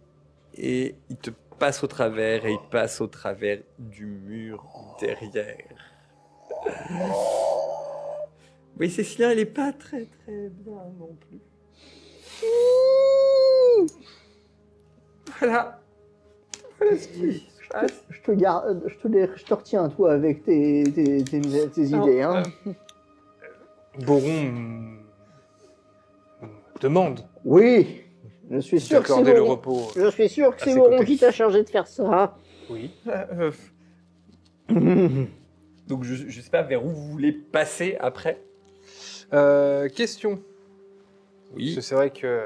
Speaker 1: il te passe au travers et il passe au travers du mur derrière. Oui, Cécilia, elle est pas très bien non plus. Voilà. Voilà ce qui se passe.
Speaker 5: Je te retiens, toi, avec tes idées. Hein.
Speaker 4: Boron me demande
Speaker 5: Oui, je suis sûr que c'est
Speaker 4: d'accorder le
Speaker 5: Boron.
Speaker 4: repos.
Speaker 5: Je suis sûr que
Speaker 4: à
Speaker 5: c'est
Speaker 4: ses
Speaker 5: Boron
Speaker 4: côtés.
Speaker 5: qui t'a chargé de faire ça.
Speaker 4: Oui.
Speaker 1: Donc je sais pas vers où vous voulez passer après.
Speaker 4: Question.
Speaker 1: Oui.
Speaker 4: Parce que c'est vrai que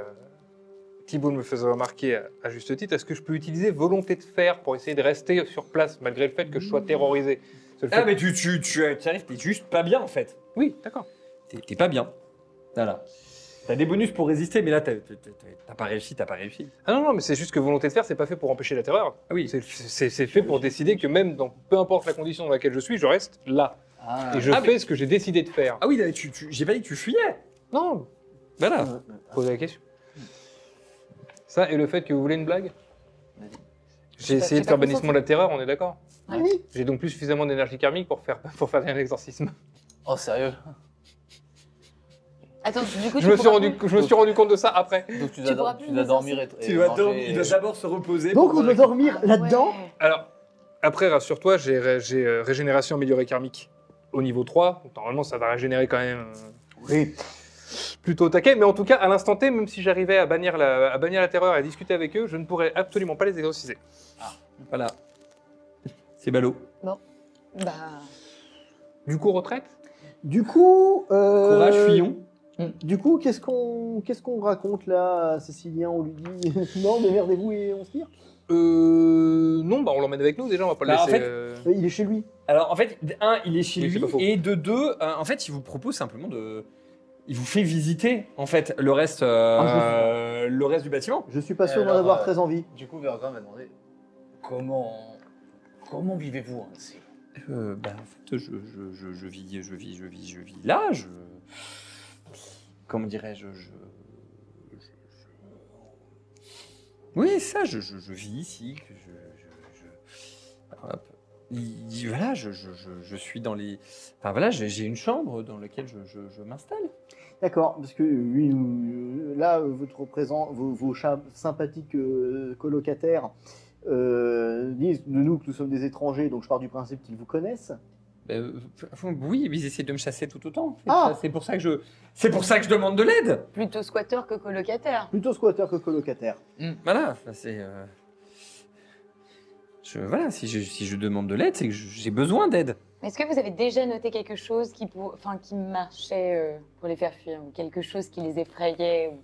Speaker 4: Thibault me faisait remarquer à juste titre, est-ce que je peux utiliser volonté de fer pour essayer de rester sur place malgré le fait que je sois terrorisé? Parce que le
Speaker 1: Ah
Speaker 4: fait-
Speaker 1: mais tu arrives, t'es juste pas bien en fait.
Speaker 4: Oui, d'accord.
Speaker 1: T'es pas bien. Voilà. T'as des bonus pour résister, mais là t'as pas réussi,
Speaker 4: Ah non, mais c'est juste que volonté de fer, c'est pas fait pour empêcher la terreur.
Speaker 1: Ah oui.
Speaker 4: C'est fait pour décider que même dans peu importe la condition dans laquelle je suis, je reste là.
Speaker 3: Ah,
Speaker 4: Et je fais ce que j'ai décidé de faire.
Speaker 1: Ah oui, là, j'ai pas dit que tu fuyais.
Speaker 4: Non,
Speaker 1: Voilà.
Speaker 4: posez la question. Ça et le fait que vous voulez une blague?
Speaker 3: Vas-y.
Speaker 4: J'ai
Speaker 6: pas-
Speaker 4: essayé
Speaker 6: j'ai
Speaker 4: de
Speaker 6: pas
Speaker 4: faire
Speaker 6: compris.
Speaker 4: bannissement de la terreur, on est d'accord?
Speaker 5: Oui.
Speaker 4: J'ai donc plus suffisamment d'énergie karmique pour faire un exorcisme.
Speaker 3: Oh, sérieux?
Speaker 6: Attends, du coup,
Speaker 4: Je me suis rendu compte de ça après.
Speaker 3: Donc tu
Speaker 6: pourras
Speaker 3: dois,
Speaker 6: plus
Speaker 3: tu dois
Speaker 6: nous
Speaker 3: dormir et
Speaker 1: Tu dois
Speaker 3: manger
Speaker 1: dormir, il doit d'abord se reposer.
Speaker 5: Donc
Speaker 1: pour
Speaker 5: on doit dormir là-dedans.
Speaker 4: Alors, après, rassure-toi, j'ai régénération améliorée karmique au niveau 3. Donc, normalement, ça va régénérer quand même
Speaker 5: Oui.
Speaker 4: plutôt au taquet. Mais en tout cas, à l'instant T, même si j'arrivais à bannir la terreur et à discuter avec eux, je ne pourrais absolument pas les exorciser.
Speaker 1: Voilà. C'est ballot.
Speaker 6: Bah,
Speaker 4: Du coup, retraite?
Speaker 5: Du coup,
Speaker 1: Courage, fuyons.
Speaker 5: Du coup, qu'est-ce qu'on raconte là à Cécilien? On lui dit non, démerdez-vous et on se tire.
Speaker 4: Non, bah on l'emmène avec nous déjà, on va pas le
Speaker 1: Bah, en
Speaker 4: laisser.
Speaker 1: fait-
Speaker 5: Il est chez lui.
Speaker 1: Alors en fait, un, il est chez
Speaker 4: Oui, c'est
Speaker 1: lui,
Speaker 4: pas faux.
Speaker 1: et de deux, en fait, il vous propose simplement il vous fait visiter en fait le reste du bâtiment.
Speaker 5: Je suis pas sûr d'en
Speaker 3: alors,
Speaker 5: avoir très envie.
Speaker 3: Du coup, Verga m'a demandé comment vivez-vous ainsi?
Speaker 1: Bah, en fait, je vis là. Comment dirais-je Oui, ça, je vis ici. Hop. Voilà, je suis dans les. Enfin voilà, j'ai une chambre dans laquelle je m'installe.
Speaker 5: D'accord, parce que oui, là, vos sympathiques colocataires disent de nous que nous sommes des étrangers, donc je pars du principe qu'ils vous connaissent.
Speaker 1: Oui, mais ils essaient de me chasser tout autant. En fait.
Speaker 5: Ah.
Speaker 1: C'est pour ça que je demande de l'aide.
Speaker 6: plutôt squatter que colocataire.
Speaker 5: Plutôt squatter que colocataire.
Speaker 1: Voilà, c'est. Voilà, si je demande de l'aide, c'est que j'ai besoin d'aide.
Speaker 6: Est-ce que vous avez déjà noté quelque chose qui marchait pour les faire fuir, ou quelque chose qui les effrayait, ou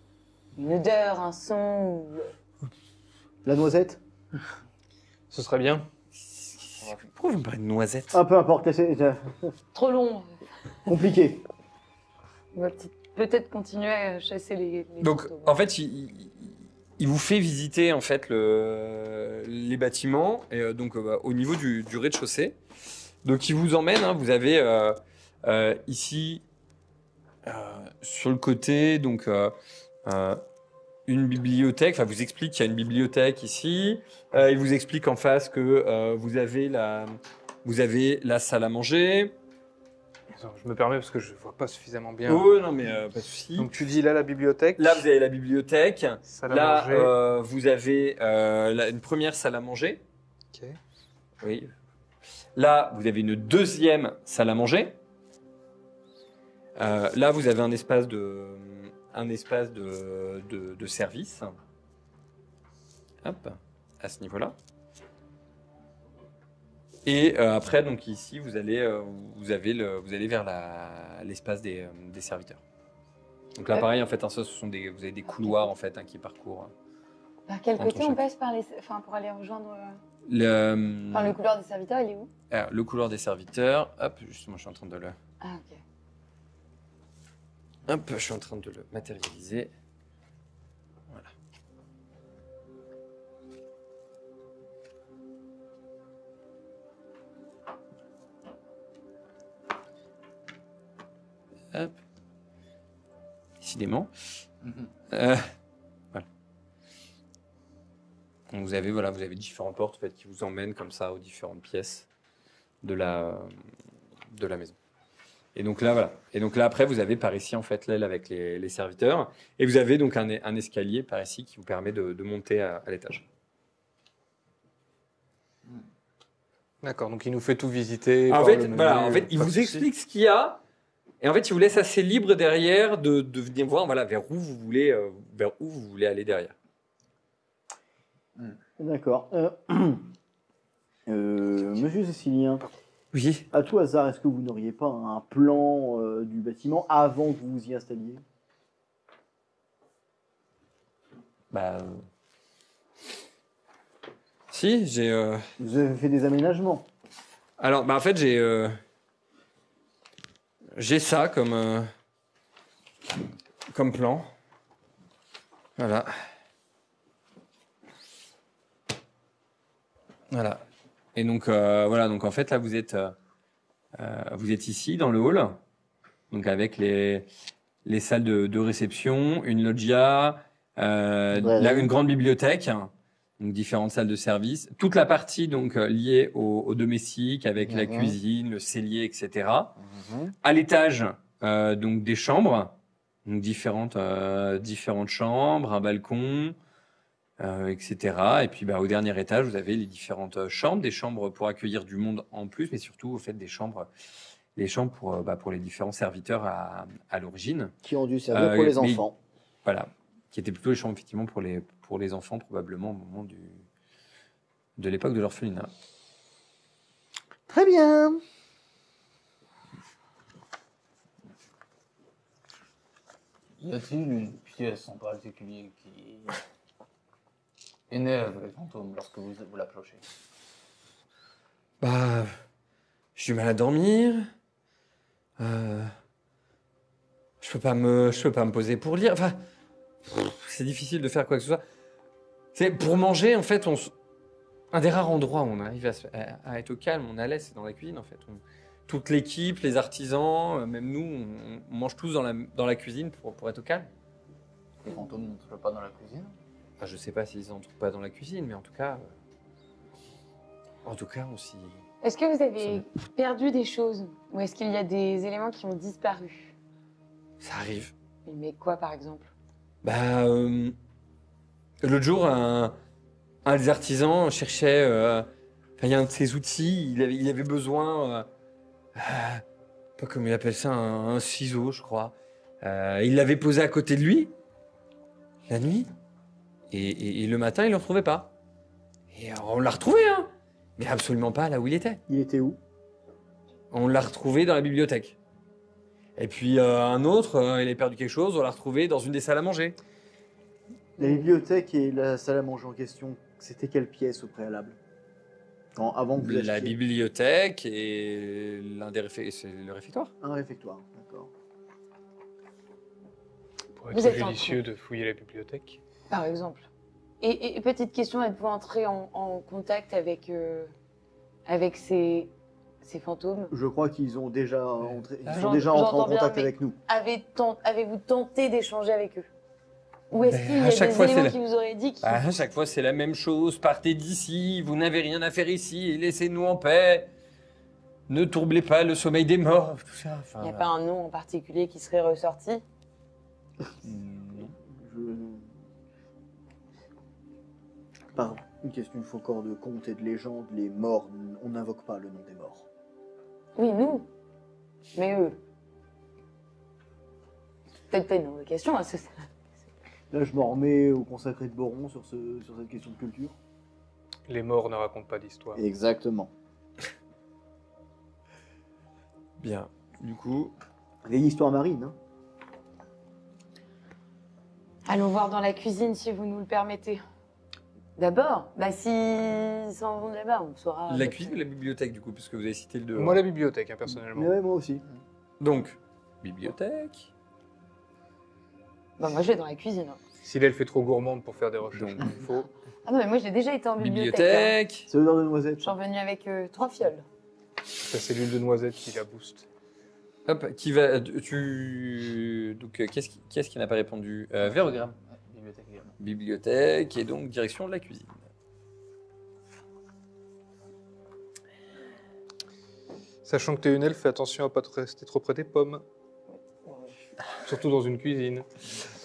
Speaker 6: une odeur, un son, ou...
Speaker 5: La noisette.
Speaker 4: Ce serait bien.
Speaker 1: Pourquoi vous me parlez de noisettes?
Speaker 5: Ah, peu importe, c'est
Speaker 6: Trop long.
Speaker 5: compliqué.
Speaker 6: On va peut-être continuer à chasser les
Speaker 1: Donc,
Speaker 6: fantômes.
Speaker 1: en fait, il vous fait visiter en fait les bâtiments et donc au niveau du rez-de-chaussée. Donc, il vous emmène. Hein, vous avez ici sur le côté donc une bibliothèque. Enfin, vous explique qu'il y a une bibliothèque ici. Il vous explique en face que vous avez la salle à manger.
Speaker 4: Attends, je me permets parce que je vois pas suffisamment bien.
Speaker 1: Oh non, mais pas de souci.
Speaker 4: Donc tu dis là la bibliothèque.
Speaker 1: Là, vous avez la bibliothèque.
Speaker 4: Salle à
Speaker 1: Là,
Speaker 4: manger.
Speaker 1: vous avez une première salle à manger.
Speaker 4: Ok.
Speaker 1: Oui. Là, vous avez une deuxième salle à manger. Là, vous avez un espace de service. Hop. à ce niveau-là. Et après, donc ici, vous allez vers l'espace des serviteurs. Donc là, pareil, en fait, ça, vous avez des couloirs en fait qui parcourent.
Speaker 6: Par quel
Speaker 1: Entre
Speaker 6: côté on
Speaker 1: chaque.
Speaker 6: passe pour aller rejoindre
Speaker 1: Le
Speaker 6: couloir des serviteurs, il est où?
Speaker 1: alors, le couloir des serviteurs. Hop, justement, je suis en train de le.
Speaker 6: Ah, ok.
Speaker 1: Hop, je suis en train de le matérialiser. Voilà. Hop. Décidément. Voilà. Donc vous avez différentes portes en fait, qui vous emmènent comme ça aux différentes pièces de la maison. Et donc là, voilà. Et donc là, après, vous avez par ici, en fait, l'aile avec les serviteurs. Et vous avez donc un escalier par ici qui vous permet de monter à l'étage.
Speaker 4: D'accord, donc il nous fait tout visiter.
Speaker 1: En
Speaker 4: par
Speaker 1: fait,
Speaker 4: le menu,
Speaker 1: voilà, en fait, il
Speaker 4: pas de
Speaker 1: vous
Speaker 4: souci.
Speaker 1: explique ce qu'il y a. Et en fait, il vous laisse assez libre derrière de venir voir voilà, vers où vous voulez aller derrière.
Speaker 5: D'accord. Monsieur Cécilien,
Speaker 1: Oui.
Speaker 5: à tout hasard, est-ce que vous n'auriez pas un plan du bâtiment avant que vous vous y installiez?
Speaker 1: Bah. Si, j'ai.
Speaker 5: Vous avez fait des aménagements.
Speaker 1: Alors, bah, en fait, j'ai ça comme plan. Voilà. Voilà. Et donc, voilà. Donc, en fait, là, vous êtes ici, dans le hall. Donc, avec les salles de réception, une loggia, là, une grande bibliothèque. Donc, différentes salles de service. Toute la partie, donc, liée au domestique, avec la cuisine, le cellier, etc. À l'étage, donc, des chambres. Donc, différentes chambres, un balcon, etc. Et puis, bah, au dernier étage, vous avez les différentes chambres, des chambres pour accueillir du monde en plus, mais surtout, vous faites les chambres pour les différents serviteurs à l'origine.
Speaker 5: Qui ont dû servir pour les
Speaker 1: mais-
Speaker 5: enfants.
Speaker 1: Voilà, qui étaient plutôt les chambres effectivement pour les enfants probablement au moment de l'époque de l'orphelinat.
Speaker 5: Très bien.
Speaker 3: Y a-t-il une pièce en particulier qui énerve les fantômes lorsque vous l'approchez?
Speaker 1: Bah, j'ai du mal à dormir. Je peux pas me poser pour lire. Enfin, c'est difficile de faire quoi que ce soit. C'est pour manger en fait. Un des rares endroits où on arrive à être au calme, on est à l'aise, c'est dans la cuisine en fait. Toute l'équipe, les artisans, même nous, on mange tous dans la cuisine pour être au calme.
Speaker 3: Les fantômes n'entrent pas dans la cuisine?
Speaker 1: Enfin, je sais pas s'ils n'entrent pas dans la cuisine, mais en tout cas, on s'y.
Speaker 6: Est-ce que vous avez perdu des choses? Ou est-ce qu'il y a des éléments qui ont disparu?
Speaker 1: Ça arrive.
Speaker 6: Mais quoi, par exemple?
Speaker 1: Bah, l'autre jour, un des artisans cherchait. Il y a un de ses outils, il avait besoin. Pas comment il appelle ça, un ciseau, je crois. Il l'avait posé à côté de lui, la nuit. Et le matin, il ne le retrouvait pas. Et on l'a retrouvé, hein. Mais absolument pas là où il était.
Speaker 5: Il était où?
Speaker 1: On l'a retrouvé dans la bibliothèque. Et puis un autre, il a perdu quelque chose, on l'a retrouvé dans une des salles à manger.
Speaker 5: La bibliothèque et la salle à manger en question, c'était quelle pièce au préalable? Avant que vous
Speaker 1: La
Speaker 5: achetiez
Speaker 1: bibliothèque et c'est le réfectoire.
Speaker 5: un réfectoire, d'accord.
Speaker 4: Pour
Speaker 6: Vous
Speaker 4: être
Speaker 6: êtes en
Speaker 4: judicieux de fouiller la bibliothèque.
Speaker 6: Par exemple. Et petite question, êtes-vous entré en contact avec ces fantômes?
Speaker 5: Je crois qu'ils ont déjà ils sont
Speaker 6: J'en-
Speaker 5: déjà entrés en
Speaker 6: j'entends bien,
Speaker 5: contact
Speaker 6: mais-
Speaker 5: avec nous.
Speaker 6: Avez-vous tenté d'échanger avec eux? Ou est-ce
Speaker 1: Ben,
Speaker 6: qu'il y
Speaker 1: à
Speaker 6: a
Speaker 1: chaque
Speaker 6: des
Speaker 1: fois,
Speaker 6: éléments
Speaker 1: c'est
Speaker 6: qui vous auraient dit
Speaker 1: À chaque fois, c'est la même chose. Partez d'ici, vous n'avez rien à faire ici, laissez-nous en paix. Ne troublez pas le sommeil des morts. Tout ça. Enfin,
Speaker 6: il n'y a pas un nom en particulier qui serait ressorti?
Speaker 5: Par une question encore de contes et de légendes, les morts, on n'invoque pas le nom des morts.
Speaker 6: Oui, nous. Mais eux. Peut-être pas une invocation à ce stade.
Speaker 5: Là, je m'en remets au consacré de Boron sur cette question de culture.
Speaker 2: Les morts ne racontent pas d'histoire.
Speaker 5: Exactement.
Speaker 1: Bien. Du coup,
Speaker 5: Vieille histoire marine. Hein.
Speaker 6: Allons voir dans la cuisine si vous nous le permettez. D'abord, bah s'ils s'en vont là-bas, on saura.
Speaker 1: la cuisine ou la bibliothèque, du coup, puisque vous avez cité le deux.
Speaker 2: Moi, la bibliothèque, hein, personnellement.
Speaker 5: Mais ouais, moi aussi.
Speaker 1: Donc, bibliothèque.
Speaker 6: Bah moi je vais dans la cuisine. Hein.
Speaker 2: Si l'elfe est trop gourmande pour faire des recherches
Speaker 1: Donc.
Speaker 2: il faut.
Speaker 6: Ah non mais moi j'ai déjà été en bibliothèque.
Speaker 1: Bibliothèque.
Speaker 5: C'est l'odeur de noisette.
Speaker 6: Je suis revenue avec 3 fioles.
Speaker 2: Ça, c'est l'huile de noisette qui la booste.
Speaker 1: Hop, qui va. Tu. Donc, qu'est-ce qui n'a pas répondu Vérogramme.
Speaker 3: Ouais, bibliothèque également.
Speaker 1: Bibliothèque, et donc direction de la cuisine.
Speaker 2: Sachant que t'es une elfe, fais attention à pas te rester trop près des pommes. Surtout dans une cuisine.
Speaker 6: Moi,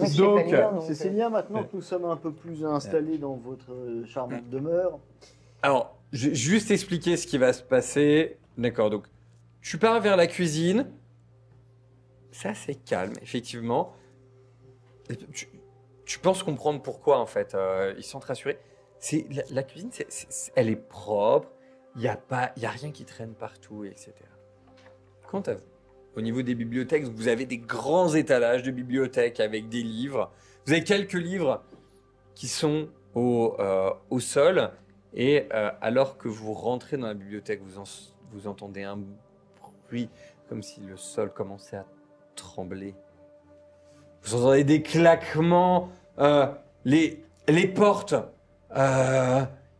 Speaker 6: je sais
Speaker 1: Donc,
Speaker 6: pas lire, donc,
Speaker 5: Cécilia, maintenant que nous sommes un peu plus installés dans votre charmante demeure,
Speaker 1: Alors, je vais juste expliquer ce qui va se passer. D'accord, donc, tu pars vers la cuisine. C'est assez calme, effectivement. Et tu penses comprendre pourquoi, en fait. Ils sont rassurés. La cuisine, elle est propre. Il n'y a rien qui traîne partout, etc. Quant à vous, au niveau des bibliothèques, vous avez des grands étalages de bibliothèques avec des livres. Vous avez quelques livres qui sont au sol. Et alors que vous rentrez dans la bibliothèque, vous entendez un bruit comme si le sol commençait à trembler. Vous entendez des claquements, les portes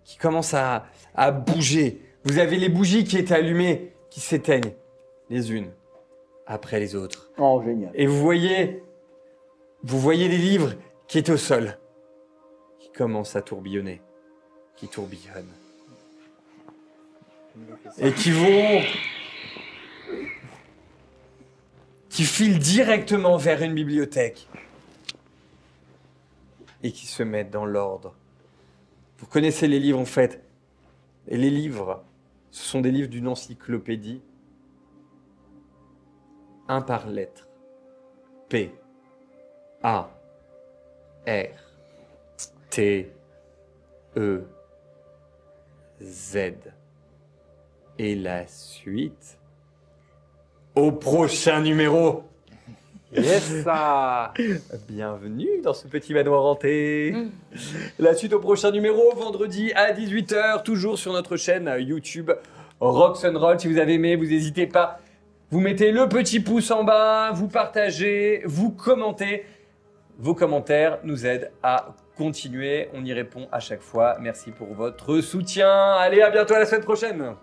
Speaker 1: qui commencent à bouger. Vous avez les bougies qui étaient allumées, qui s'éteignent les unes après les autres.
Speaker 5: oh génial.
Speaker 1: Et vous voyez les livres qui étaient au sol, qui commencent à tourbillonner, qui tourbillonnent. Et qui filent directement vers une bibliothèque et qui se mettent dans l'ordre. Vous connaissez les livres en fait. Et les livres, ce sont des livres d'une encyclopédie. Un par lettre. P. A. R. T. E. Z. Et la suite au prochain numéro.
Speaker 2: Yes, ça.
Speaker 1: Bienvenue dans ce petit manoir hanté. La suite au prochain numéro, vendredi à 18h, toujours sur notre chaîne YouTube Rox'n'Roll. Si vous avez aimé, vous n'hésitez pas. Vous mettez le petit pouce en bas, vous partagez, vous commentez. Vos commentaires nous aident à continuer. On y répond à chaque fois. Merci pour votre soutien. Allez, à bientôt à la semaine prochaine.